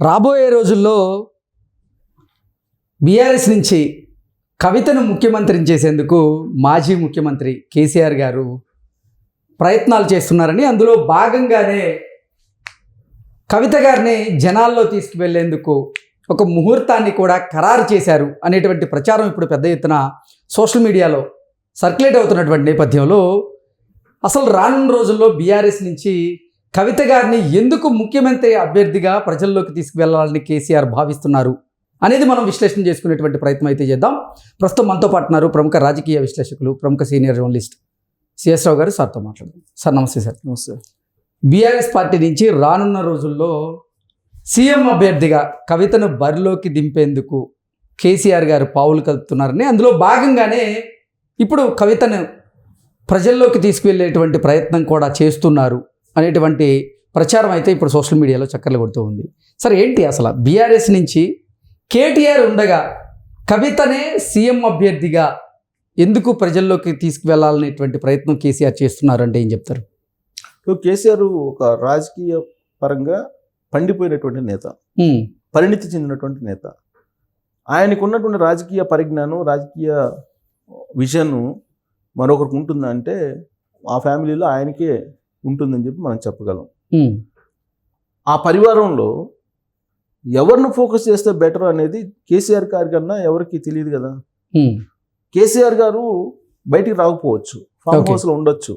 రాబోయే రోజుల్లో బీఆర్ఎస్ నుంచి కవితను ముఖ్యమంత్రిని చేసేందుకు మాజీ ముఖ్యమంత్రి కేసీఆర్ గారు ప్రయత్నాలు చేస్తున్నారని, అందులో భాగంగానే కవిత గారిని జనాల్లో తీసుకువెళ్లేందుకు ఒక ముహూర్తాన్ని కూడా ఖరారు చేశారు అనేటువంటి ప్రచారం ఇప్పుడు పెద్ద ఎత్తున సోషల్ మీడియాలో సర్క్యులేట్ అవుతున్నటువంటి నేపథ్యంలో అసలు రానున్న రోజుల్లో బీఆర్ఎస్ నుంచి కవిత గారిని ఎందుకు ముఖ్యమంత్రి అభ్యర్థిగా ప్రజల్లోకి తీసుకువెళ్లాలని కేసీఆర్ భావిస్తున్నారు అనేది మనం విశ్లేషణ చేసుకునేటువంటి ప్రయత్నం అయితే చేద్దాం. ప్రస్తుతం మనతో పాటు ఉన్నారు ప్రముఖ రాజకీయ విశ్లేషకులు, ప్రముఖ సీనియర్ జర్నలిస్ట్ సిఎస్ రావు గారు. సార్తో మాట్లాడదాం. సార్ నమస్తే. సార్ నమస్తే. బీఆర్ఎస్ పార్టీ నుంచి రానున్న రోజుల్లో సీఎం అభ్యర్థిగా కవితను బరిలోకి దింపేందుకు కేసీఆర్ గారు పావులు కలుపుతున్నారని, అందులో భాగంగానే ఇప్పుడు కవితను ప్రజల్లోకి తీసుకువెళ్ళేటువంటి ప్రయత్నం కూడా చేస్తున్నారు అనేటువంటి ప్రచారం అయితే ఇప్పుడు సోషల్ మీడియాలో చక్కర్లు కొడుతూ ఉంది. సరే, ఏంటి అసలు బీఆర్ఎస్ నుంచి కేటీఆర్ ఉండగా కవితనే సీఎం అభ్యర్థిగా ఎందుకు ప్రజల్లోకి తీసుకువెళ్ళాలనేటువంటి ప్రయత్నం కేసీఆర్ చేస్తున్నారు అంటే ఏం చెప్తారు? కేసీఆర్ ఒక రాజకీయ పరంగా పండిపోయినటువంటి నేత, పరిణితి చెందినటువంటి నేత. ఆయనకు ఉన్నటువంటి రాజకీయ పరిజ్ఞానం, రాజకీయ విజన్ మరొకరికి ఉంటుందంటే ఆ ఫ్యామిలీలో ఆయనకే ఉంటుందని చెప్పి మనం చెప్పగలం. ఆ పరివారంలో ఎవరిని ఫోకస్ చేస్తే బెటర్ అనేది కేసీఆర్ గారి కన్నా ఎవరికి తెలియదు కదా. కేసీఆర్ గారు బయటికి రాకపోవచ్చు, ఫామ్ హౌస్లో ఉండొచ్చు,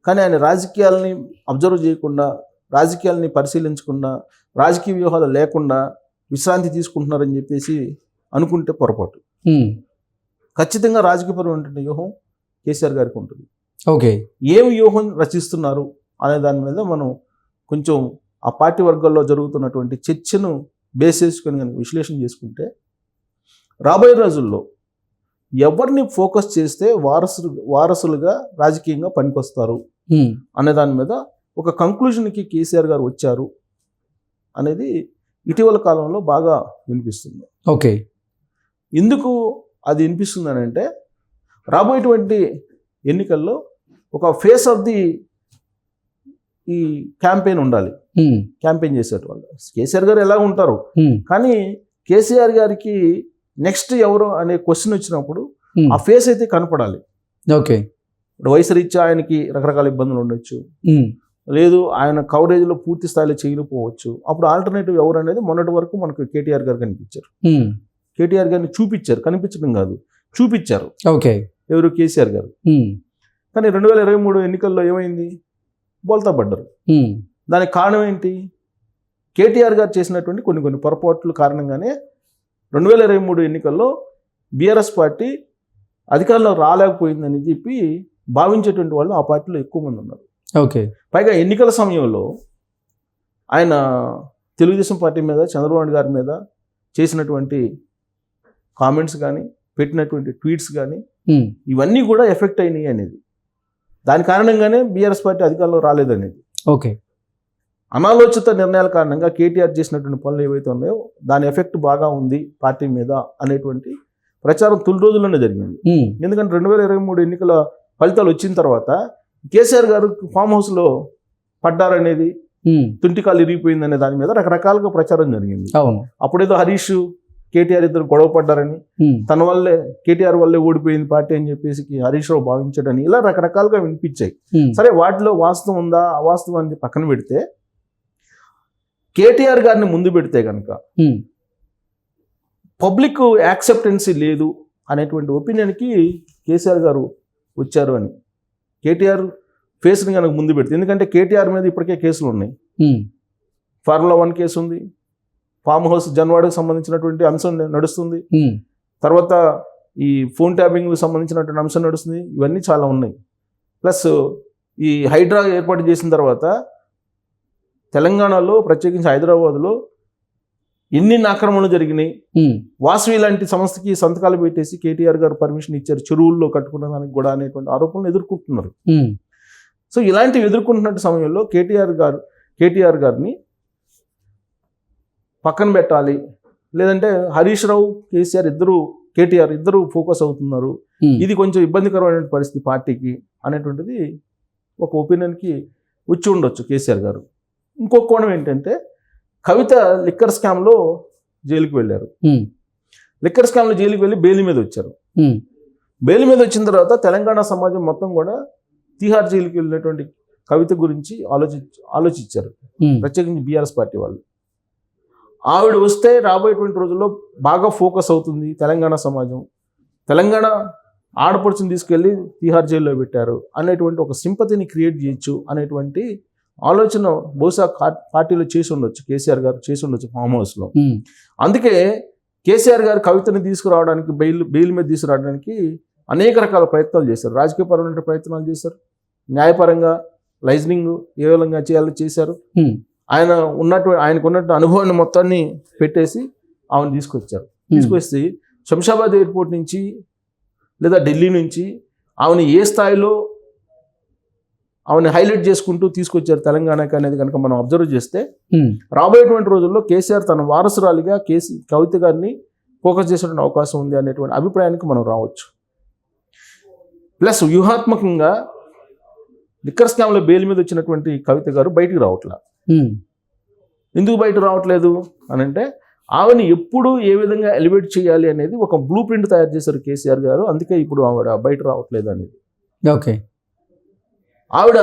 కానీ ఆయన రాజకీయాలని అబ్జర్వ్ చేయకుండా, రాజకీయాలని పరిశీలించకుండా, రాజకీయ వ్యూహాలు లేకుండా విశ్రాంతి తీసుకుంటున్నారని చెప్పేసి అనుకుంటే పొరపాటు. ఖచ్చితంగా రాజకీయపరమైనటువంటి వ్యూహం కేసీఆర్ గారికి ఉంటుంది. ఓకే, ఏం వ్యూహం రచిస్తున్నారు అనే దాని మీద మనం కొంచెం ఆ పార్టీ వర్గాల్లో జరుగుతున్నటువంటి చర్చను బేస్ చేసుకొని కనుక విశ్లేషణ చేసుకుంటే, రాబోయే రోజుల్లో ఎవరిని ఫోకస్ చేస్తే వారసులుగా రాజకీయంగా పనికొస్తారు అనే దాని మీద ఒక కంక్లూజన్కి కేసీఆర్ గారు వచ్చారు అనేది ఇటీవల కాలంలో బాగా వినిపిస్తుంది. ఓకే, ఎందుకు అది వినిపిస్తుంది అని అంటే, రాబోయేటువంటి ఎన్నికల్లో ఒక ఫేస్ ఆఫ్ ది ఈ క్యాంపెయిన్ ఉండాలి. క్యాంపెయిన్ చేసేటువంటి కేసీఆర్ గారు ఎలా ఉంటారు, కానీ కేసీఆర్ గారికి నెక్స్ట్ ఎవరు అనే క్వశ్చన్ వచ్చినప్పుడు ఆ ఫేస్ అయితే కనపడాలి. ఓకే, ఇప్పుడు వయసు రీత్యా ఆయనకి రకరకాల ఇబ్బందులు ఉండొచ్చు, లేదు ఆయన కవరేజ్లో పూర్తి స్థాయిలో చేయకపోవచ్చు. అప్పుడు ఆల్టర్నేటివ్ ఎవరు అనేది మొన్నటి వరకు మనకు కేటీఆర్ గారు కనిపించారు. కేటీఆర్ గారిని చూపించారు, కనిపించడం కాదు చూపించారు. ఓకే, ఎవరు? కేసీఆర్ గారు. కానీ 2023 ఎన్నికల్లో ఏమైంది? బోల్తా పడ్డారు. దానికి కారణం ఏంటి? కేటీఆర్ గారు చేసినటువంటి కొన్ని పొరపాట్ల కారణంగానే 2023 ఎన్నికల్లో బీఆర్ఎస్ పార్టీ అధికారంలో రాలేకపోయిందని చెప్పి భావించేటువంటి వాళ్ళు ఆ పార్టీలో ఎక్కువ మంది ఉన్నారు. ఓకే, పైగా ఎన్నికల సమయంలో ఆయన తెలుగుదేశం పార్టీ మీద, చంద్రబాబు గారి మీద చేసినటువంటి కామెంట్స్ కానీ, పెట్టినటువంటి ట్వీట్స్ కానీ, ఇవన్నీ కూడా ఎఫెక్ట్ అయినాయి అనేది. దాని కారణంగానే బీఆర్ఎస్ పార్టీ అధికారంలో రాలేదనేది. ఓకే, అనాలోచిత నిర్ణయాల కారణంగా కేటీఆర్ చేసినటువంటి పనులు ఏవైతే ఉన్నాయో దాని ఎఫెక్ట్ బాగా ఉంది పార్టీ మీద అనేటువంటి ప్రచారం తొలి రోజుల్లోనే జరిగింది. ఎందుకంటే 2023 ఎన్నికల ఫలితాలు వచ్చిన తర్వాత కేసీఆర్ గారు ఫామ్ హౌస్లో పడ్డారనేది, తుంటికాలు ఇరిగిపోయిందనే దాని మీద రకరకాలుగా ప్రచారం జరిగింది. అప్పుడేదో హరీష్ కేటీఆర్ ఇద్దరు గొడవ పడ్డారని, తన వల్లే కేటీఆర్ వల్లే ఓడిపోయింది పార్టీ అని చెప్పేసి హరీష్ రావు భావించాడని, ఇలా రకరకాలుగా వినిపించాయి. సరే, వాటిలో వాస్తవం ఉందా అవాస్తవం అని పక్కన పెడితే, కేటీఆర్ గారిని ముందు పెడితే కనుక పబ్లిక్ యాక్సెప్టెన్సీ లేదు అనేటువంటి ఒపీనియన్కి కేసీఆర్ గారు వచ్చారు అని. కేటీఆర్ ఫేస్ని కనుక ముందు పెడితే, ఎందుకంటే కేటీఆర్ మీద ఇప్పటికే కేసులు ఉన్నాయి. ఫార్ములా 1 కేసు ఉంది, ఫామ్ హౌస్ జన్వాడకు సంబంధించినటువంటి అంశం నడుస్తుంది, తర్వాత ఈ ఫోన్ ట్యాపింగ్కి సంబంధించినటువంటి అంశం నడుస్తుంది. ఇవన్నీ చాలా ఉన్నాయి. ప్లస్ ఈ హైడ్రా ఏర్పాటు చేసిన తర్వాత తెలంగాణలో, ప్రత్యేకించి హైదరాబాద్లో ఎన్ని ఆక్రమణలు జరిగినాయి. వాసవి లాంటి సంస్థకి సంతకాలు పెట్టేసి కేటీఆర్ గారు పర్మిషన్ ఇచ్చారు చెరువుల్లో కట్టుకున్న దానికి కూడా అనేటువంటి ఆరోపణలు ఎదుర్కొంటున్నారు. సో ఇలాంటివి ఎదుర్కొంటున్న సమయంలో కేటీఆర్ గారిని పక్కన పెట్టాలి, లేదంటే హరీష్ రావు, కేటీఆర్ ఇద్దరు ఫోకస్ అవుతున్నారు, ఇది కొంచెం ఇబ్బందికరమైన పరిస్థితి పార్టీకి అనేటువంటిది ఒక ఒపీనియన్కి వచ్చి ఉండొచ్చు కేసీఆర్ గారు. ఇంకో కోణం ఏంటంటే, కవిత లిక్కర్ స్కామ్లో జైలుకి వెళ్ళారు. ఉమ్, లిక్కర్ స్కామ్లో జైలుకి వెళ్ళి బెయిల్ మీద వచ్చారు. ఉమ్, బెయిల్ మీద వచ్చిన తర్వాత తెలంగాణ సమాజం మొత్తం కూడా తీహార్ జైలుకి వెళ్ళినటువంటి కవిత గురించి ఆలోచించారు, ఉమ్, ప్రత్యేకించి బీఆర్ఎస్ పార్టీ వాళ్ళు. ఆవిడ వస్తే రాబోయేటువంటి రోజుల్లో బాగా ఫోకస్ అవుతుంది తెలంగాణ సమాజం, తెలంగాణ ఆడపడుచుని తీసుకెళ్ళి తీహార్ జైల్లో పెట్టారు అనేటువంటి ఒక సింపతిని క్రియేట్ చేయొచ్చు అనేటువంటి ఆలోచన బహుశా పార్టీలో చేసి ఉండొచ్చు, కేసీఆర్ గారు చేసి ఉండొచ్చు ఫామ్ హౌస్లో. ఉమ్, అందుకే కేసీఆర్ గారు కవితని తీసుకురావడానికి బెయిల్ మీద తీసుకురావడానికి అనేక రకాల ప్రయత్నాలు చేశారు. రాజకీయపరమైన ప్రయత్నాలు చేశారు, న్యాయపరంగా లైజనింగ్ ఏ విధంగా చేయాలో చేశారు. ఉమ్, ఆయనకు ఉన్నట్టు అనుభవాన్ని మొత్తాన్ని పెట్టేసి ఆమెను తీసుకొచ్చారు. తీసుకొచ్చి శంషాబాద్ ఎయిర్పోర్ట్ నుంచి లేదా ఢిల్లీ నుంచి ఆమెను ఏ స్థాయిలో ఆమెను హైలైట్ చేసుకుంటూ తీసుకొచ్చారు తెలంగాణకి అనేది కనుక మనం అబ్జర్వ్ చేస్తే ఉమ్, రాబోయేటువంటి రోజుల్లో కేసీఆర్ తన వారసురాలిగా కవిత గారిని ఫోకస్ చేసేటువంటి అవకాశం ఉంది అనేటువంటి అభిప్రాయానికి మనం రావచ్చు. ప్లస్ వ్యూహాత్మకంగా లిక్కర్ స్కామ్లో బెయిల్ మీద వచ్చినటువంటి కవిత గారు బయటికి రావట్లా. ఉమ్, ఎందుకు బయట రావట్లేదు అని అంటే ఆవిడని ఎప్పుడు ఏ విధంగా ఎలివేట్ చేయాలి అనేది ఒక బ్లూ ప్రింట్ తయారు చేశారు కేసీఆర్ గారు. అందుకే ఇప్పుడు ఆవిడ బయట రావట్లేదు అనేది. ఓకే. ఆవిడ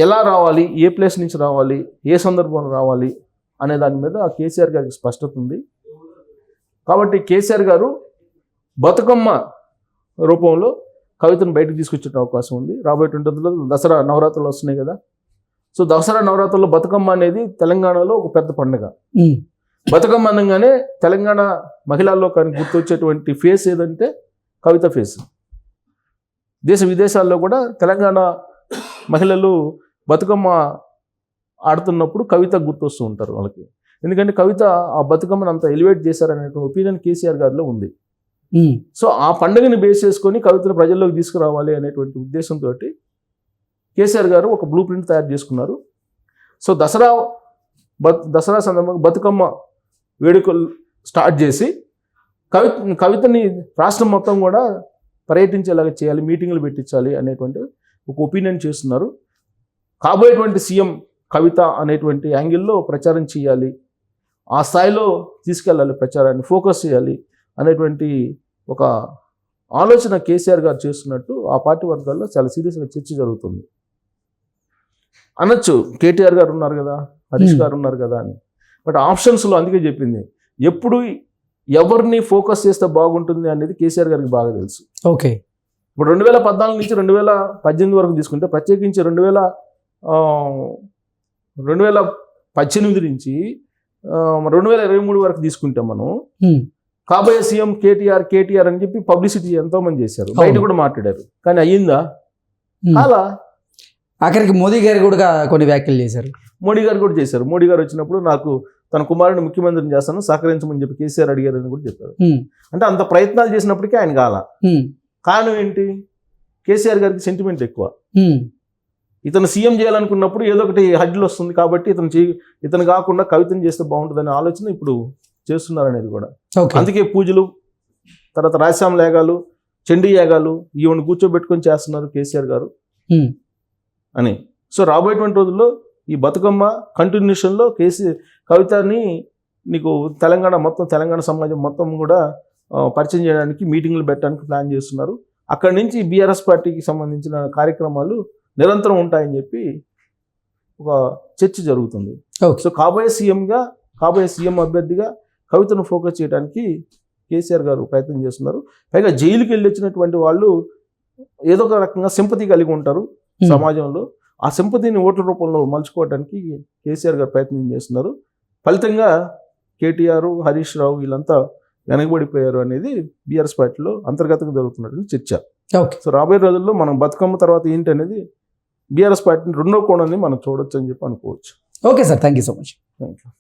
ఎలా రావాలి, ఏ ప్లేస్ నుంచి రావాలి, ఏ సందర్భంలో రావాలి అనే దాని మీద కేసీఆర్ గారికి స్పష్టత ఉంది. కాబట్టి కేసీఆర్ గారు బతుకమ్మ రూపంలో కవితను బయటకు తీసుకొచ్చే అవకాశం ఉంది. రాబోయేటువంటి రోజుల్లో దసరా నవరాత్రులు వస్తున్నాయి కదా, సో దసరా నవరాత్రుల్లో బతుకమ్మ అనేది తెలంగాణలో ఒక పెద్ద పండుగ. ఉమ్, బతుకమ్మ అనగానే తెలంగాణ మహిళల్లో కానీ గుర్తొచ్చేటువంటి ఫేస్ ఏదంటే కవిత ఫేస్. దేశ విదేశాల్లో కూడా తెలంగాణ మహిళలు బతుకమ్మ ఆడుతున్నప్పుడు కవిత గుర్తొస్తూ ఉంటారు వాళ్ళకి. ఎందుకంటే కవిత ఆ బతుకమ్మను అంత ఎలివేట్ చేశారనే ఒపీనియన్ కేసీఆర్ గారిలో ఉంది. ఉమ్, సో ఆ పండుగని బేస్ చేసుకొని కవితను ప్రజల్లోకి తీసుకురావాలి అనేటువంటి ఉద్దేశంతో కేసీఆర్ గారు ఒక బ్లూ ప్రింట్ తయారు చేసుకున్నారు. సో దసరా సందర్భంగా బతుకమ్మ వేడుకలు స్టార్ట్ చేసి కవితని రాష్ట్రం మొత్తం కూడా పర్యటించేలాగా చేయాలి, మీటింగ్లు పెట్టించాలి అనేటువంటి ఒక ఒపీనియన్ చేస్తున్నారు. కాబోయేటువంటి సీఎం కవిత అనేటువంటి యాంగిల్లో ప్రచారం చేయాలి, ఆ స్థాయిలో తీసుకెళ్ళాలి, ప్రచారాన్ని ఫోకస్ చేయాలి అనేటువంటి ఒక ఆలోచన కేసీఆర్ గారు చేస్తున్నట్టు ఆ పార్టీ వర్గాల్లో చాలా సీరియస్గా చర్చ జరుగుతుంది. అనొచ్చు కేటీఆర్ గారు ఉన్నారు కదా, హరీష్ గారు ఉన్నారు కదా అని. బట్ ఆప్షన్స్లో అందుకే చెప్పింది, ఎప్పుడు ఎవరిని ఫోకస్ చేస్తే బాగుంటుంది అనేది కేసీఆర్ గారికి బాగా తెలుసు. ఓకే. ఇప్పుడు 2014 నుంచి 2018 వరకు తీసుకుంటే, ప్రత్యేకించి 2018 నుంచి 2023 వరకు తీసుకుంటే మనం ఉమ్, కాబోయే సీఎం కేటీఆర్ అని చెప్పి పబ్లిసిటీ ఎంతో మంది చేశారు, బయట కూడా మాట్లాడారు. కానీ అయ్యిందా? అలా ఆఖరికి మోదీ గారు కూడా కొన్ని వ్యాఖ్యలు చేశారు. మోడీ గారు కూడా చేశారు. మోడీ గారు వచ్చినప్పుడు నాకు తన కుమారుడిని ముఖ్యమంత్రిని చేస్తాను, సహకరించమని చెప్పి కేసీఆర్ అడిగారని కూడా చెప్పారు. ఉమ్, అంటే అంత ప్రయత్నాలు చేసినప్పటికీ ఆయన కాల. ఉమ్, కారణం ఏంటి? కేసీఆర్ గారికి సెంటిమెంట్ ఎక్కువ. ఉమ్, ఇతను సీఎం చేయాలనుకున్నప్పుడు ఏదో ఒకటి హడ్లు వస్తుంది కాబట్టి ఇతను కాకుండా కవితను చేస్తే బాగుంటుందనే ఆలోచన ఇప్పుడు చేస్తున్నారనేది కూడా. ఓకే. అందుకే పూజలు, తర్వాత రాజశ్యామ యాగాలు, చండీ యాగాలు ఈవెన్ కూర్చోబెట్టుకొని చేస్తున్నారు కేసీఆర్ గారు ఉమ్, అని. సో రాబోయేటువంటి రోజుల్లో ఈ బతుకమ్మ కంటిన్యూషన్లో కవితని నీకు తెలంగాణ సమాజం మొత్తం కూడా పరిచయం చేయడానికి మీటింగ్లు పెట్టడానికి ప్లాన్ చేస్తున్నారు. అక్కడి నుంచి బీఆర్ఎస్ పార్టీకి సంబంధించిన కార్యక్రమాలు నిరంతరం ఉంటాయని చెప్పి ఒక చర్చ జరుగుతుంది. ఓకే. సో కాబోయే సీఎం అభ్యర్థిగా కవితను ఫోకస్ చేయడానికి కేసీఆర్ గారు ప్రయత్నం చేస్తున్నారు. పైగా జైలుకి వెళ్ళి వచ్చినటువంటి వాళ్ళు ఏదో ఒక రకంగా సింపతి కలిగి ఉంటారు సమాజంలో. ఆ సింపతిని ఓట్ల రూపంలో మలుచుకోవడానికి కేసీఆర్ గారు ప్రయత్నం చేస్తున్నారు. ఫలితంగా కేటీఆర్, హరీష్ రావు వీళ్ళంతా వెనకబడిపోయారు అనేది బీఆర్ఎస్ పార్టీలో అంతర్గతంగా జరుగుతున్నటువంటి చర్చ. ఓకే. సో రాబోయే రోజుల్లో మనం బతుకమ్మ తర్వాత ఏంటి అనేది బీఆర్ఎస్ పార్టీని రెండో కోణాన్ని మనం చూడొచ్చు అని చెప్పి అనుకోవచ్చు. Okay sir, thank you so much. Thank you.